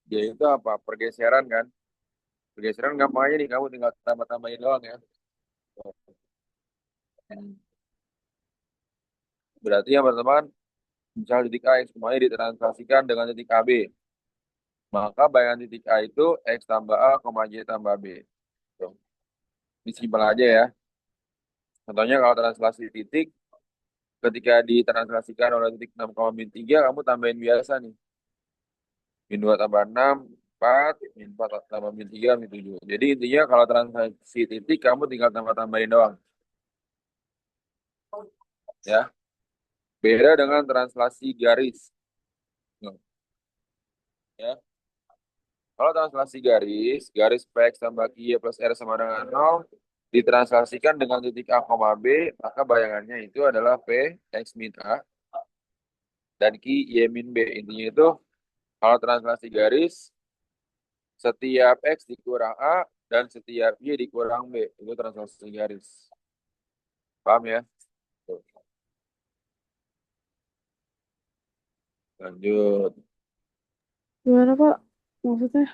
J itu apa? Pergeseran kan? Pergeseran gampang aja nih, kamu tinggal tambah-tambahin doang ya. Hmm. Berarti yang pertama kan, misal titik A X semuanya ditranslasikan dengan titik AB. Maka bayangan titik A itu X tambah A, koma Y tambah B. Tuh. Ini simpel aja ya. Contohnya kalau translasi titik, ketika ditranslasikan oleh titik 6, min 3, kamu tambahin biasa nih. Min 2 tambah 6, 4, min 4 tambah min 3, min 7. Jadi intinya kalau translasi titik, kamu tinggal tambah-tambahin doang. Ya. Beda dengan translasi garis. Nah, ya. Kalau translasi garis, garis PX tambah QY plus R sama dengan 0, ditranslasikan dengan titik A, B, maka bayangannya itu adalah P, X min A, dan Q, Y min B. Intinya itu, kalau translasi garis, setiap X dikurang A, dan setiap Y dikurang B. Itu translasi garis. Paham ya? Tuh. Lanjut. Gimana Pak? Maksudnya?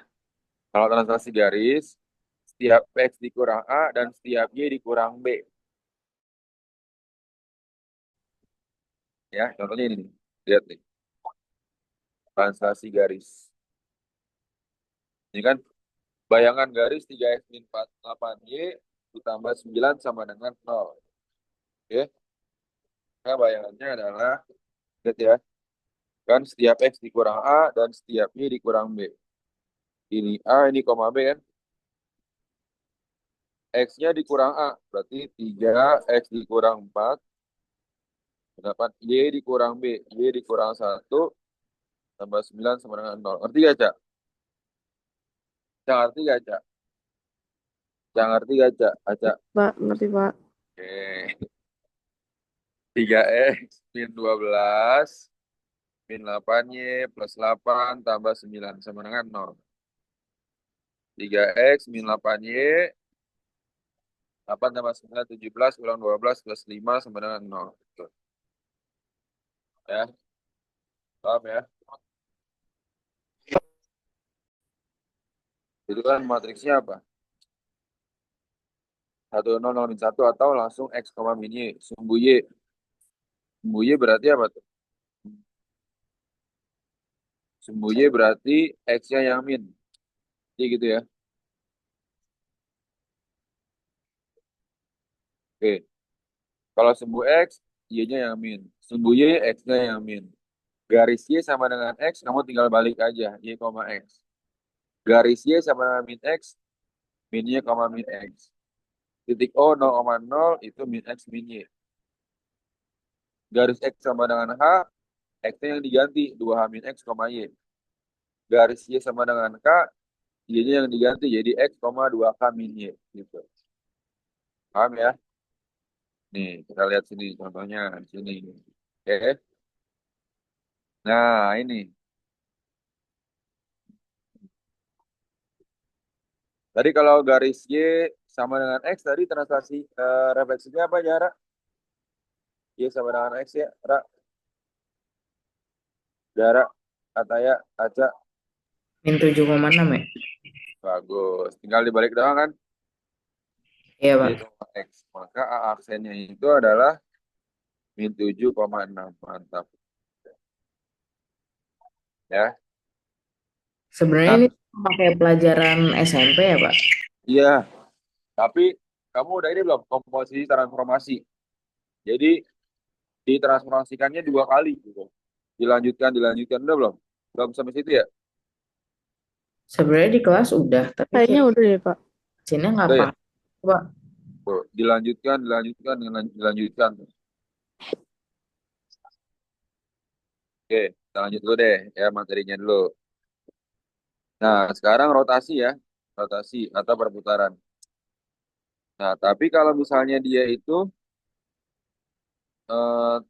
Kalau translasi garis, setiap X dikurang A, dan setiap Y dikurang B. Ya, contohnya ini nih. Lihat nih. Translasi garis. Ini kan bayangan garis 3x min 8y ditambah 9 sama dengan 0. Oke. Nah, bayangannya adalah, lihat ya, kan setiap x dikurang A dan setiap y dikurang B. Ini A, ini koma B kan. X-nya dikurang A, berarti 3x dikurang 4, dapat y dikurang B. Y dikurang 1, tambah 9 sama dengan 0. Ngerti gak, Cak? Cak, ngerti gak, Cak? Cak, ngerti gak, Cak? Cak. Pak, ngerti Pak. Oke. 3x min 12 min 8y plus 8 tambah 9 sama dengan 0. 3x min 8y, 8 tambah 9, 17, kurang 12 plus 5 sama dengan 0. Tuh. Ya, paham ya? Itu kan matriksnya apa? 1, 0, 0, min 1, atau langsung x, min y. Sumbu y. Sumbu y berarti apa tuh? Sumbu y berarti x-nya yang min. Jadi gitu ya. Oke. Kalau sumbu x, y-nya yang min. Sumbu y, x-nya yang min. Garis y sama dengan x, kamu tinggal balik aja. Y, x. Garis y sama dengan min x, min y, min x. Titik O 0,0 itu min X min Y. Garis X sama dengan H, X-nya yang diganti 2H min X, Y. Garis Y sama dengan K, Y-nya yang diganti jadi X, 2K min Y. Gitu. Paham ya? Nih, kita lihat sini contohnya di sini. Oke. Nah, ini. Tadi kalau garis Y sama dengan X, tadi translasi refleksinya apa ya, Ra? Y sama dengan X ya, Ra. Jarak, Ataya, Aca. Min 7,6 ya? Bagus. Tinggal dibalik doang kan? Iya Y, Pak. X. Maka A aksennya itu adalah min 7,6. Mantap. Ya. Sebenarnya Nah, ini pakai pelajaran SMP ya Pak? iya. Tapi kamu udah ini belum? Komposisi transformasi. Jadi ditransformasikannya 2 kali gitu. Dilanjutkan, dilanjutkan. Udah belum? Belum sampai situ ya? Sebenarnya di kelas udah, tapi Kayaknya kayak udah deh Pak. Hmm. sini nggak Udah ya? paham Pak. Tuh. Dilanjutkan, dilanjutkan, dilanjutkan. Oke, kita lanjut dulu deh ya materinya dulu. Nah, sekarang rotasi ya. Rotasi atau perputaran. Nah, tapi kalau misalnya dia itu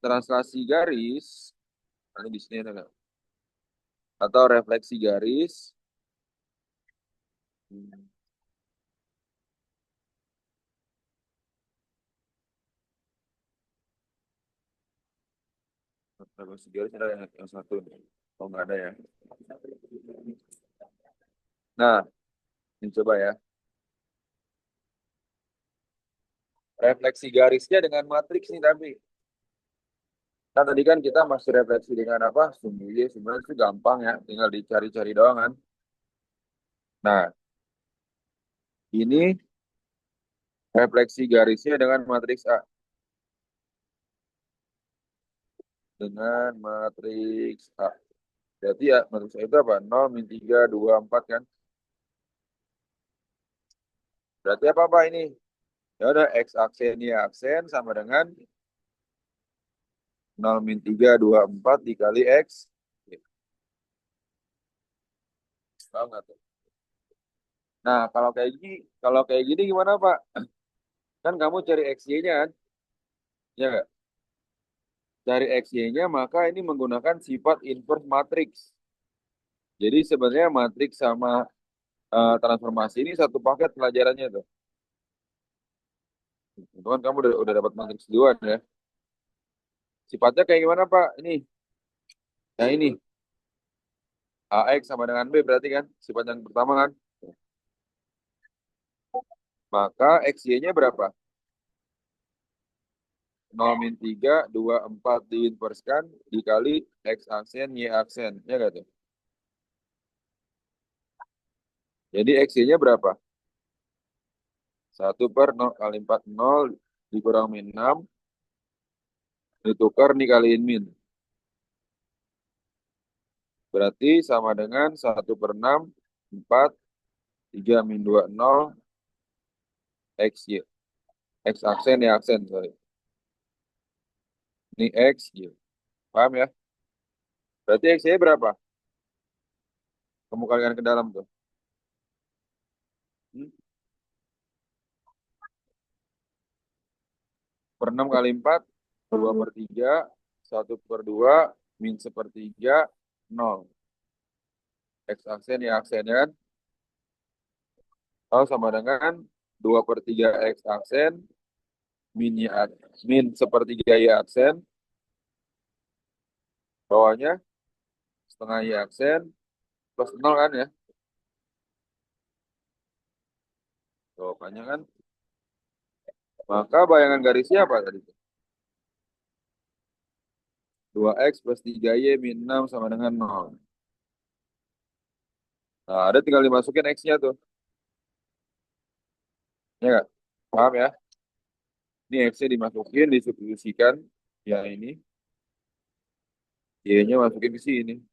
translasi garis, ini di sini ada nggak? Atau refleksi garis. Hmm. Refleksi garis ada yang satu nih. Oh, nggak ada ya. Nah, ini coba ya. Refleksi garisnya dengan matriks nih tapi. Nah, tadi kan kita masih refleksi dengan apa? Sumbu Y. Sebenarnya itu gampang ya. Tinggal dicari-cari doang kan. Nah, ini refleksi garisnya dengan matriks A. Dengan matriks A. Berarti ya matriks A itu apa? 0, min 3, 2, 4 kan? Berarti apa-apa ini? Ya udah, X aksen, Y aksen sama dengan 0, min 3, 2, 4 dikali X. Paham nggak tuh? Nah, kalau kayak gini gimana, Pak? Kan kamu cari XY-nya kan? Ya nggak? Cari XY-nya, maka ini menggunakan sifat inverse matrix. Jadi sebenarnya matriks sama transformasi ini satu paket pelajarannya tuh. Itu kan kamu udah dapat matriks duluan ya. Sifatnya kayak gimana, Pak? Ini. AX sama dengan B berarti kan? Sifat yang pertama kan? Maka XY-nya berapa? 0, min 3, 2, 4 diinverskan dikali X aksen, Y aksen. Ya nggak tuh? Jadi XY-nya berapa? 1/0 kali 4, 0 dikurang min 6, ditukar dikaliin min. Berarti sama dengan 1/6, 4, 3 min 2, 0, X, Y. X aksen, Y aksen, sorry. Ini X, Y. Paham ya? Berarti X-nya berapa? Kamu kalikan ke dalam tuh. Hmm? Per 6 kali 4, 2/3, 1/2, min 1/3, 0. X aksen, Y aksen ya kan? Lalu sama dengan 2/3 X aksen, min, Y, min 1/3 Y aksen, bawahnya setengah Y aksen, plus 0 kan ya? Tuh, makanya kan. Maka bayangan garisnya apa tadi? 2X plus 3Y min 6 sama dengan 0. Nah, ada tinggal dimasukin X-nya tuh. Ya nggak? Paham ya? Ini X-nya dimasukin, disubstitusikan. Ya ini. Y-nya masukin ke sini.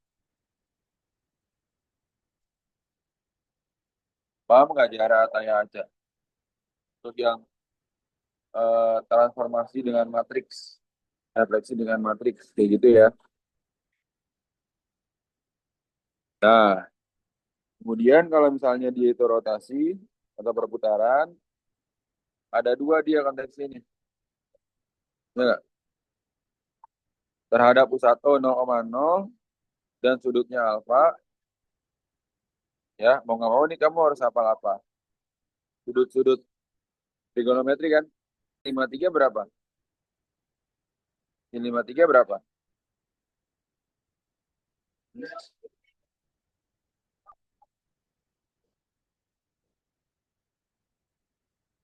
Paham nggak cara tanya aja? Untuk yang transformasi dengan matriks. Refleksi dengan matriks. Kayak gitu ya. Nah, kemudian kalau misalnya dia itu rotasi atau perputaran, ada dua dia konteksnya ini. Ya nggak? Terhadap pusat O 0,0 dan sudutnya alfa, ya mau nggak mau nih kamu harus hafal apa? Sudut-sudut trigonometri kan? 53 berapa? Sin 53 berapa?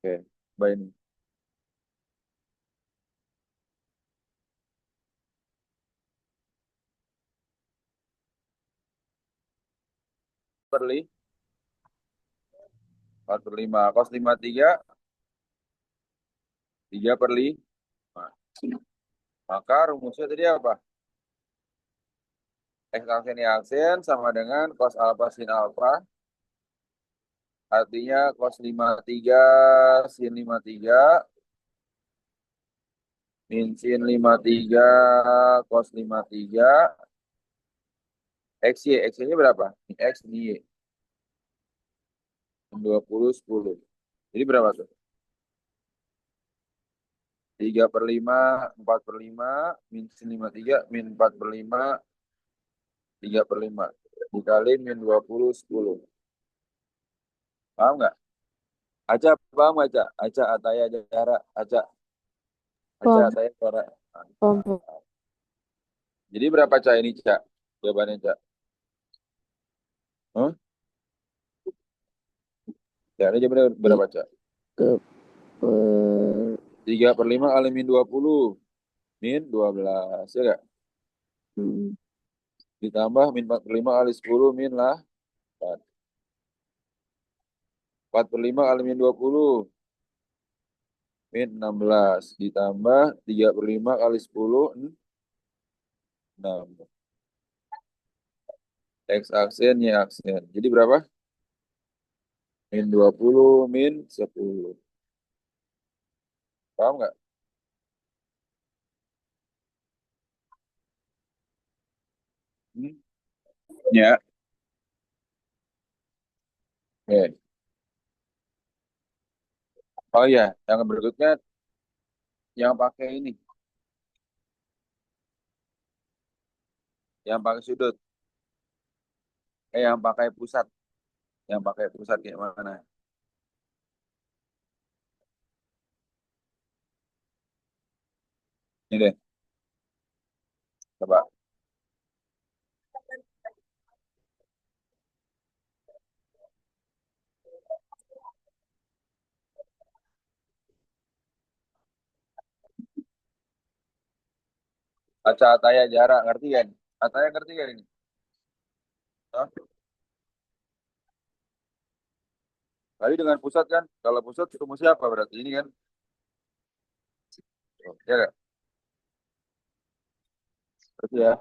Oke, baik ini. Per 4/5. Cos 53, 3/5. Maka rumusnya tadi apa? X aksen Y aksen sama dengan cos alfa sin alfa. Artinya cos 53 sin 53 min sin 53 cos 53 X, Y. X-nya berapa? X ini Y. 20, 10. Jadi berapa tuh? 3/5, 4/5, min sin 53, min 4/5, 3/5. Dikali min 20, 10. Paham nggak? Aca, paham nggak, Aca? Aca, Ataya, Jara, Aca. Aca, Paham, Ataya, Jara. paham, paham. Jadi berapa, Ca, ini, Ca? Jawabannya, Ca. Hah? Ya, ini jam berapa, Cak? 3 per 3/5 kali min 20. Min 12. Ya nggak? hmm, Ditambah min 4/5 kali 10 min lah. 4/5 kali min 20. Min 16. Ditambah 3/5 kali 10. 6. X aksen, Y aksen. Jadi berapa? Min 20, min 10. Paham nggak? Hmm? Ya. Oke. Oh iya, yang berikutnya yang pakai ini. Yang pakai sudut. Yang pakai pusat. Yang pakai pusat kayak mana? Ini deh, coba. Baca Ataya jarak, ngerti kan? Ataya ngerti kan ini? Hah? Tadi dengan pusat kan? Kalau pusat ketemu siapa berarti? Ini kan? Oh, ya nggak? Berarti ya.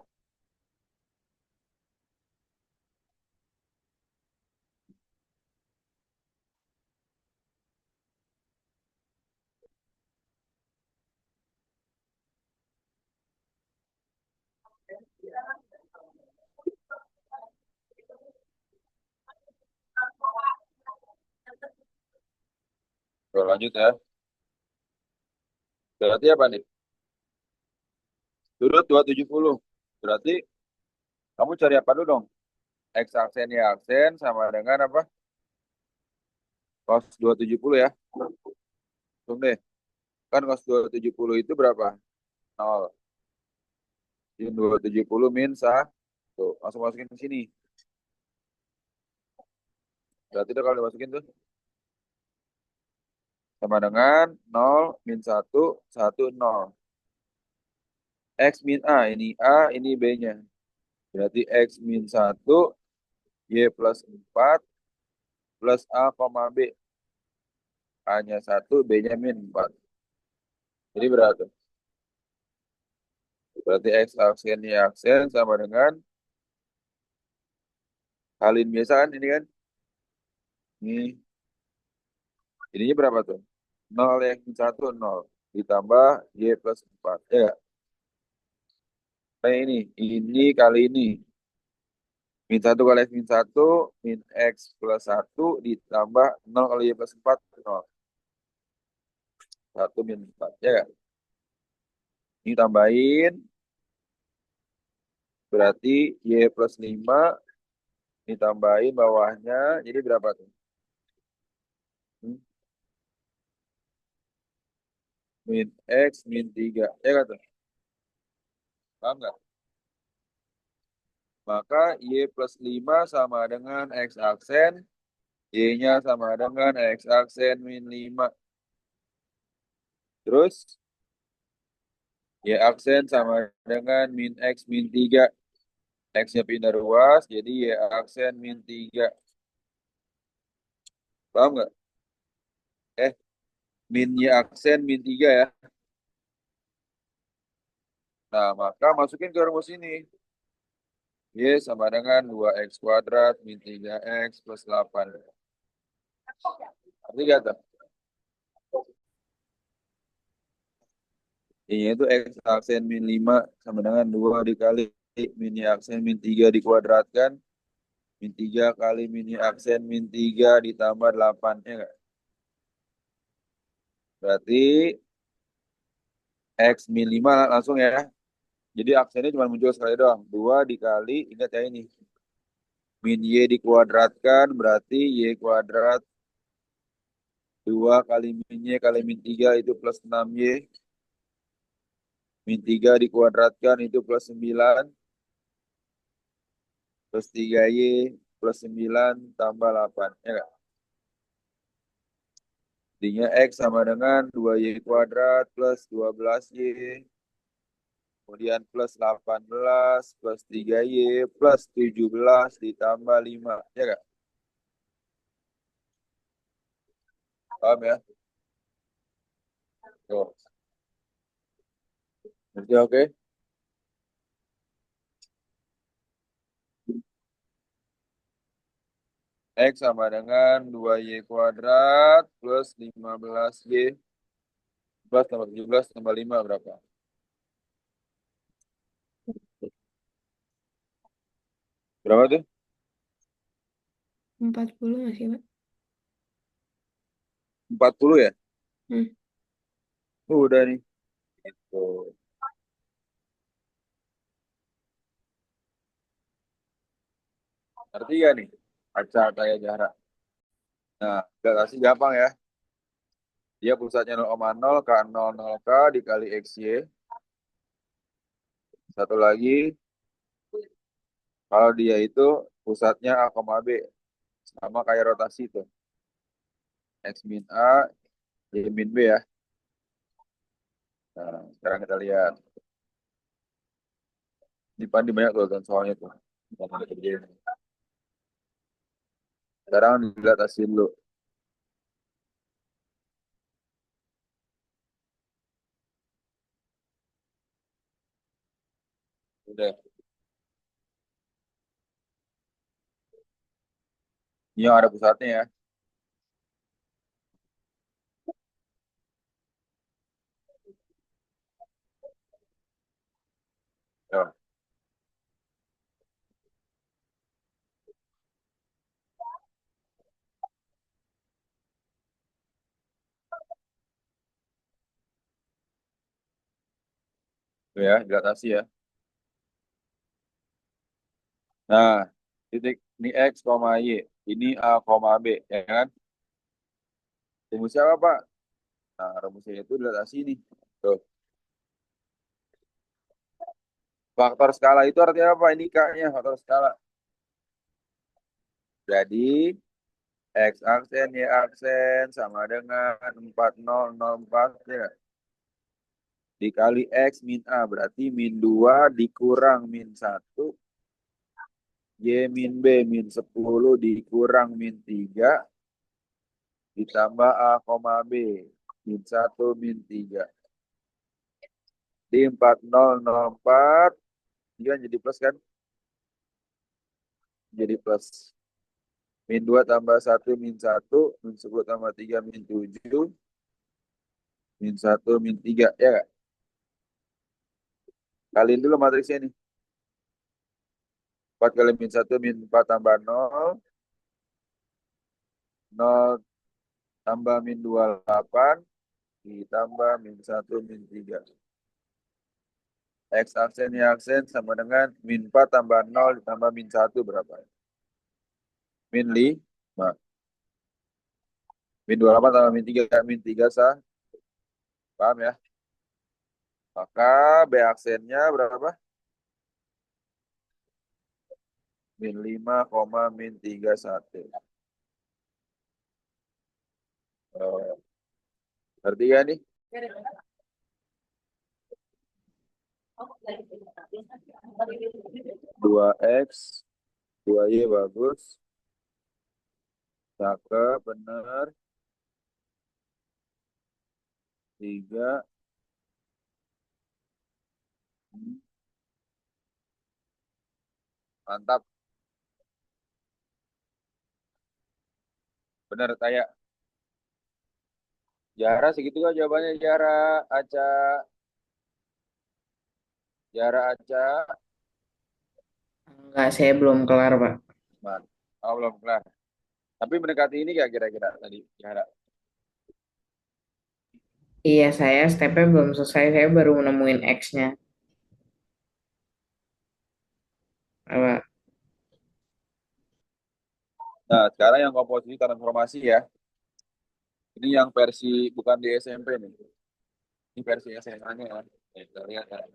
Oke, lanjut ya. Berarti apa nih? Sudut 270. Berarti kamu cari apa dulu dong? X aksen, Y aksen sama dengan apa? Cos 270 ya. Hitung deh. Kan cos 270 itu berapa? 0. Sin 270 min sah. Tuh, langsung masukin ke sini. Berarti udah kalau dimasukin tuh sama dengan 0 min 1, 1, 0. X min A, ini A, ini B-nya. Berarti X min 1, Y plus 4, plus A, koma B. A-nya 1, B-nya min 4. Jadi berapa? Berarti X aksen, Y aksen sama dengan halin biasa kan ini kan? Ini, ininya berapa tuh? 0 X min 1, 0. Ditambah Y plus 4. Ya nggak? Kayak ini kali ini. Min 1 kali X min 1, min X plus 1, ditambah 0 kali Y plus 4, 0. 1 min 4. Ya nggak? Ini tambahin, berarti Y plus 5, ditambahin bawahnya, jadi berapa tuh? Hmm, Min X min 3. Ya kan tuh? Paham nggak? Maka Y plus 5 sama dengan X aksen, Y-nya sama dengan X aksen min 5. Terus Y aksen sama dengan min X min 3. X-nya pindah ruas, jadi Y aksen min 3. Paham nggak? Min Y aksen min 3 ya. Nah, maka masukin ke rumus ini. Y sama dengan 2X kuadrat min 3X plus 8. Arti kata, Y itu X aksen min 5 sama dengan 2 dikali min Y aksen min 3 dikuadratkan. Min 3 kali min Y aksen min 3 ditambah 8. Ya nggak? Berarti X min 5 langsung ya. Jadi aksennya cuma muncul sekali doang. 2 dikali, ingat ya ini. Min Y dikuadratkan berarti Y kuadrat 2 kali min Y kali min 3 itu plus 6Y. Min 3 dikuadratkan itu plus 9. Plus 3Y plus 9 tambah 8. Ya nggak? Intinya X sama dengan 2Y kuadrat plus 12Y. Kemudian plus 18 plus 3Y plus 17 ditambah 5. Ya nggak? Paham ya? Tuh. Berarti oke? X sama dengan 2Y kuadrat plus 15Y plus tambah 17 tambah 5 berapa? Berapa tuh? 40 masih, Pak. 40 ya? Hmm. Udah nih. Tuh. Ngerti gak nih? Kaca kayak jarak. Nah, kasih gampang ya. Dia pusatnya 0,0 K 00 K dikali XY. Satu lagi, kalau dia itu pusatnya A, B. Sama kayak rotasi tuh. X min A, Y min B ya. Nah, sekarang kita lihat. Di Pandi banyak tuh kan soalnya tuh. Bukan ada kerjaan. Sekarang dilihat hasil dulu. Udah. Ini yang ada pusatnya ya. Tuh, tuh ya, dilatasi ya. Nah, titik ini X, Y. Ini A, B. Ya kan? Rumusnya apa, Pak? Nah, rumusnya itu dilatasi ini. Tuh. Faktor skala itu artinya apa? Ini K-nya, faktor skala. Jadi, X aksen, Y aksen sama dengan 4004 ya. Dikali X min A. Berarti min 2 dikurang min 1. Y min B min 10 dikurang min 3. Ditambah A, B. Min 1 min 3. Di 4004. Ini kan jadi plus kan? Jadi plus. Min 2 tambah 1 min 1. Min 10 tambah 3 min 7. Min 1 min 3. Ya nggak? Kaliin dulu matriksnya nih. 4 kali min 1 min 4 tambah 0. 0 tambah min 28. Ditambah min 1 min 3. X aksen Y aksen sama dengan min 4 tambah 0 ditambah min 1 berapa? Min 5. Min 28 tambah min 3. Min 3 sah. Paham ya? Maka B aksennya berapa? Min 5, min 31. Oh, ngerti gak nih? 2X, 2Y bagus. Cakep, bener. 3. Mantap. Bener kayak Jara segitu kan jawabannya Jara. Aca. Jara Aca. Enggak, saya belum kelar, Pak. Mantap. Oh, belum kelar. Tapi mendekati ini gak kira-kira tadi Jara? Iya, saya stepnya belum selesai. Saya baru nemuin X-nya. Apa? Nah, sekarang yang komposisi transformasi ya. Ini yang versi bukan di SMP nih. Ini versi SMA-nya ya. Kita lihat ya.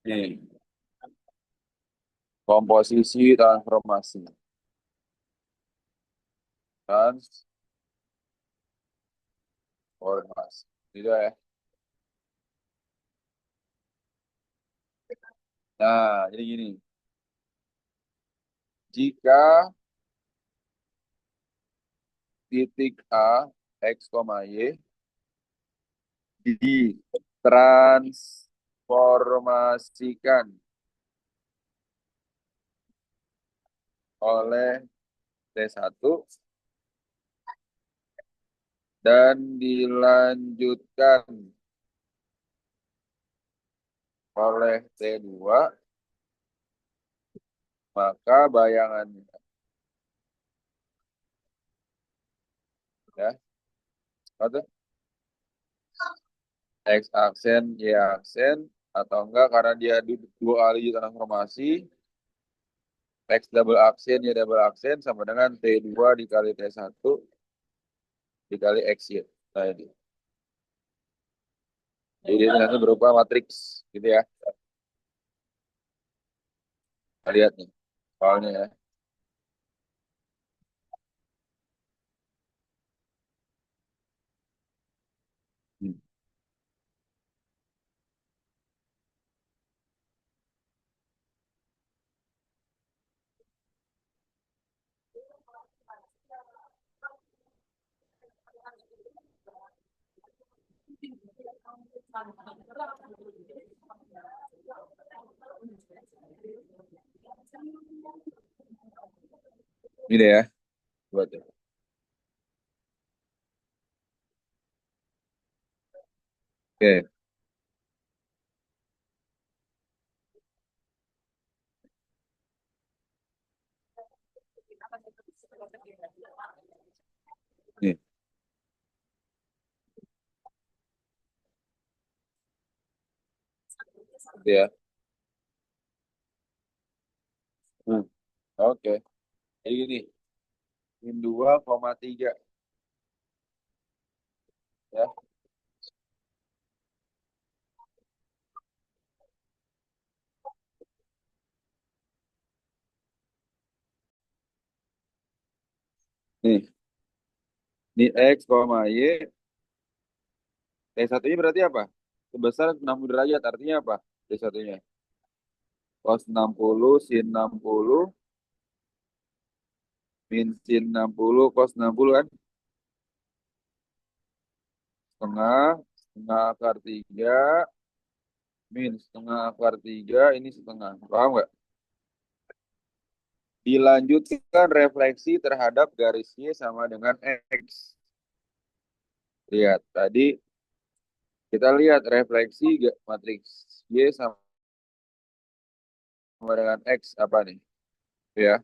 Nih, komposisi transformasi. Transformasi. Tidak ya. Nah, jadi gini. Jika titik A, X, Y ditransformasikan oleh T1 dan dilanjutkan oleh T2, maka bayangannya ya, atau X aksen, Y aksen, atau enggak karena dia dua kali transformasi, X double aksen, Y double aksen sama dengan T2 dikali T1 dikali XY. Nah, ini. Jadi dia ternyata berupa matriks gitu ya. Kita lihat nih soalnya ya. Hmm. Ini deh ya. Buat ya. Oke, nih. Gitu ya. Hmm. Oke. Jadi gini, min 2,3 ya. Nih, ini X, Y. T1-nya berarti apa? Sebesar 60 derajat, artinya apa? T1-nya. Cos 60, sin 60, min sin 60, cos 60 kan? Setengah, setengah akar 3, min setengah akar 3, ini setengah. Paham nggak? Dilanjutkan refleksi terhadap garis Y sama dengan X. Lihat, tadi kita lihat refleksi matriks Y sama dengan X apa nih? Ya,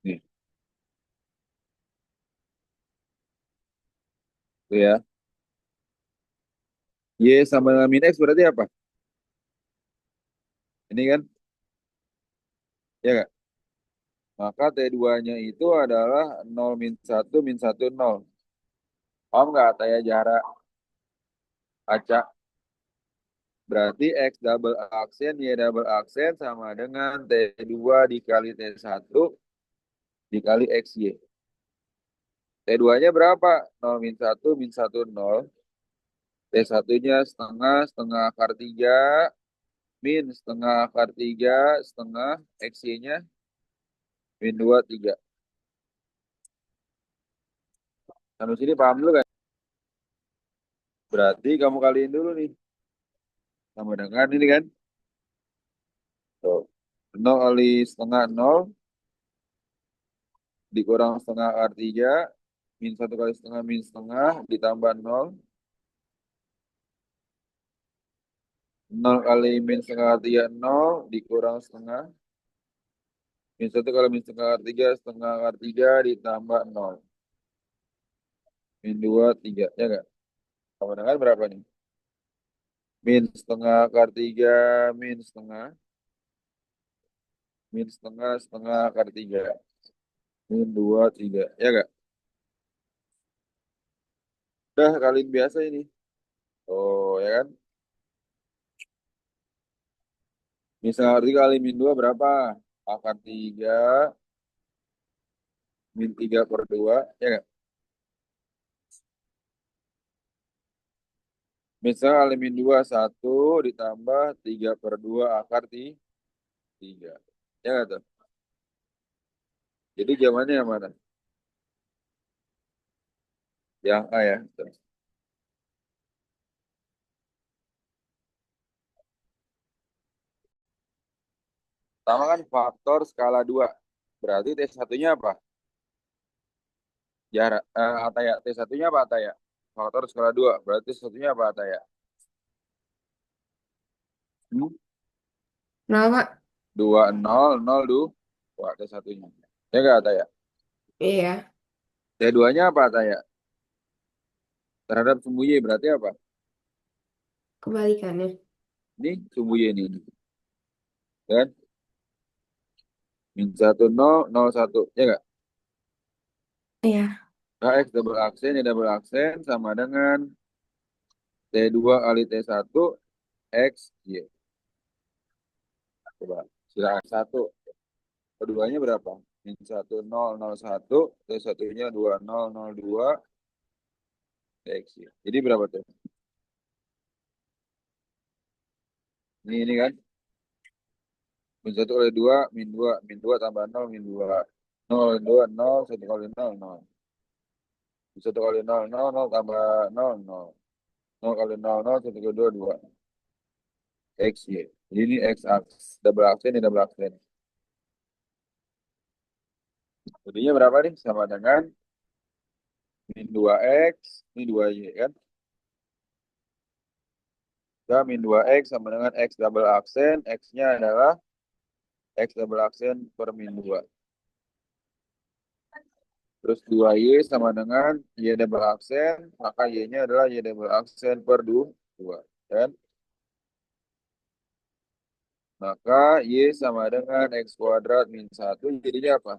nih, tuh ya. Y sama dengan min X berarti apa? Ini kan, ya nggak? Maka T2-nya itu adalah 0 min 1 min 1 0. Paham nggak Taya jarak acak? Berarti X double aksen, Y double aksen sama dengan T2 dikali T1 dikali XY. T2-nya berapa? 0 min 1 min 1 0. T1-nya setengah, setengah akar 3, min setengah akar 3, setengah XY-nya min 2, 3. Sampai sini paham dulu kan? Berarti kamu kaliin dulu nih. Sama dengan ini kan? Tuh. 0 kali setengah 0 dikurang setengah akar 3, min 1 kali setengah min setengah ditambah 0. 0 kali min setengah akar 3, 0 dikurang setengah. Min 1 kali min setengah akar 3, setengah akar 3 ditambah 0. Min 2, 3. Ya nggak? Sama dengan berapa nih? Min setengah akar 3, min setengah, min setengah, setengah akar 3. Min 2, 3. Ya gak? Udah kalian biasa ini. Oh, ya kan? Min setengah akar 3 kali min 2 berapa? Akar 3, min 3 per 2. Ya gak? Min setengah kali min 2, 1 ditambah 3 per 2 akar 3. Ya gak tuh? Jadi jawabannya yang mana? Yang A ya. Tuh. Pertama kan faktor skala 2. Berarti T1-nya apa? Jarak. Ataya. T1-nya apa Ataya? Faktor skala 2. Berarti T1-nya apa Ataya? Hmm? Kenapa, Pak? 2, 0, 0, 2. Wah, T1-nya. Ya nggak Ataya? Iya, T2-nya apa Ataya? Terhadap sumbu Y berarti apa? kebalikannya. Ini sumbu Y ini. Kan? Min 1, 0, 0, 1. Ya nggak? Iya, Nah, X double aksen, ya double aksen sama dengan T2 kali T1 X, Y. Coba, silakan satu. Keduanya berapa? Min 1, 0, 0, 1. T1-nya 2, 0, 0, 2. X, Y. Jadi berapa tuh? Ini kan. Min 1 kali 2, min 2. Min 2 tambah 0, min 2. 0 kali 2, 0. 1 kali 0, 0. Min 1 kali 0, 0, 0 tambah 0, 0. 0 kali 0, 0. 1 kali 2, 2. X, Y. Jadi ini X aks. Double aksen, ini double aksen. Jadinya berapa nih? Sama dengan min 2X, ini 2Y kan? Ya, min 2X sama dengan X double aksen. X-nya adalah X double aksen per min 2. Terus 2Y sama dengan Y double aksen. Maka Y-nya adalah Y double aksen per 2. Kan? Maka Y sama dengan X kuadrat min 1. Jadinya apa?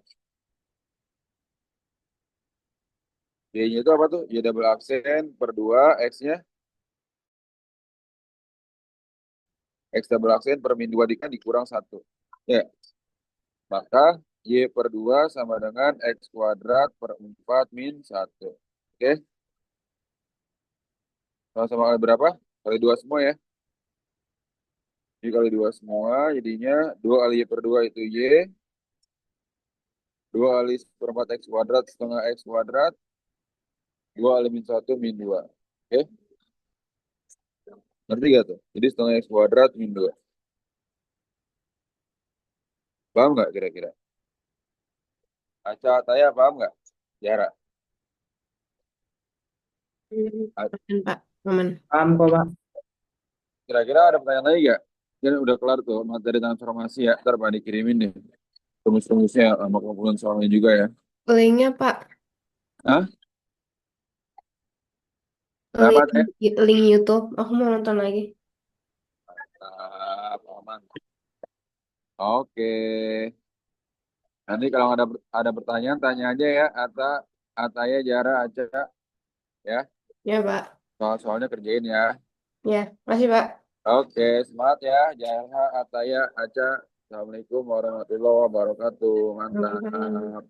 Y-nya itu apa tuh? Y double aksen per 2. X-nya X double aksen per min 2 dikurang 1. Ya, maka Y per 2 sama dengan X kuadrat per 4 min 1. Oke, sama-sama kali berapa? Kali 2 semua ya. Jadi kali 2 semua, jadinya 2 kali Y per 2 itu Y. 2 kali seperempat X kuadrat setengah X kuadrat. 2 kali min 1 min 2. Oke, ngerti gak tuh? Jadi setengah X kuadrat min 2. Paham nggak kira-kira? Aca, Taya, paham nggak? Jarak. aman, Pak. Aman. Paham kok, Pak. Kira-kira ada pertanyaan lagi nggak? Kan udah kelar tuh materi transformasi ya. Ntar Pak dikirimin deh. Rumus-rumusnya sama kumpulan soalnya juga ya. Linknya, Pak. Hah? Kenapa Link, teh? link YouTube. Aku mau nonton lagi. Aman. Oke. Nanti kalau ada pertanyaan tanya aja ya. Ataya, Jara, Aca ya. Ya, Pak. Soal-soalnya kerjain ya. Ya, makasih, Pak. Oke, semangat ya. Jara, Ataya, Aca. Assalamualaikum warahmatullahi wabarakatuh. Hmm. Mantap.